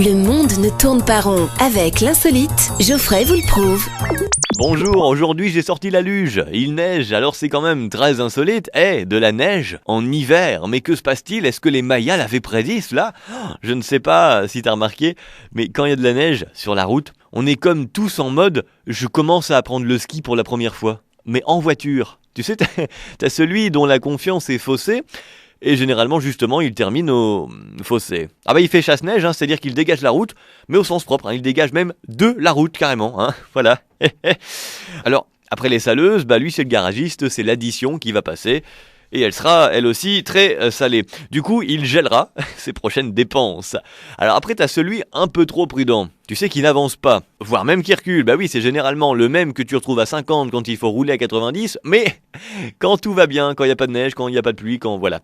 Le monde ne tourne pas rond. Avec l'insolite, Geoffrey vous le prouve. Bonjour, aujourd'hui j'ai sorti la luge. Il neige, alors c'est quand même très insolite. De la neige en hiver. Mais que se passe-t-il? Est-ce que les Mayas l'avaient prédit cela? Je ne sais pas si t'as remarqué, mais quand il y a de la neige sur la route, on est comme tous en mode je commence à apprendre le ski pour la première fois. Mais en voiture. Tu sais, t'as celui dont la confiance est faussée. Et généralement, justement, il termine au fossé. Il fait chasse-neige, c'est-à-dire qu'il dégage la route, mais au sens propre, il dégage même de la route, carrément, voilà. Alors, après les saleuses, lui c'est le garagiste, c'est l'addition qui va passer, et elle sera, elle aussi, très salée. Du coup, il gèlera ses prochaines dépenses. Alors après, t'as celui un peu trop prudent, tu sais, qui n'avance pas, voire même qui recule. Oui, c'est généralement le même que tu retrouves à 50 quand il faut rouler à 90, mais quand tout va bien, quand il n'y a pas de neige, quand il n'y a pas de pluie, quand voilà.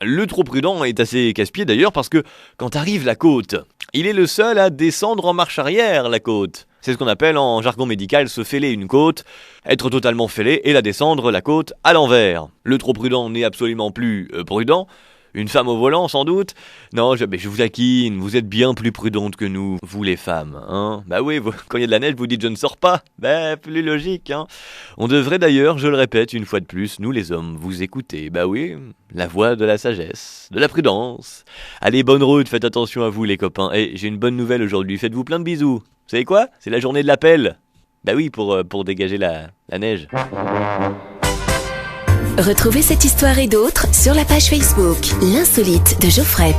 Le trop prudent est assez casse-pied d'ailleurs, parce que quand arrive la côte, il est le seul à descendre en marche arrière, la côte. C'est ce qu'on appelle en jargon médical se fêler une côte, être totalement fêlé et la descendre la côte à l'envers. Le trop prudent n'est absolument plus prudent. Une femme au volant sans doute. Non, je vous taquine, vous êtes bien plus prudentes que nous, vous les femmes. Oui, quand il y a de la neige, vous dites je ne sors pas. Plus logique. On devrait d'ailleurs, je le répète une fois de plus, nous les hommes, vous écouter. Oui, la voix de la sagesse, de la prudence. Allez, bonne route, faites attention à vous les copains. Et j'ai une bonne nouvelle aujourd'hui, faites-vous plein de bisous. Vous savez quoi? C'est la journée de l'appel. Oui, pour dégager la neige. Retrouvez cette histoire et d'autres sur la page Facebook L'Insolite de Geoffrey.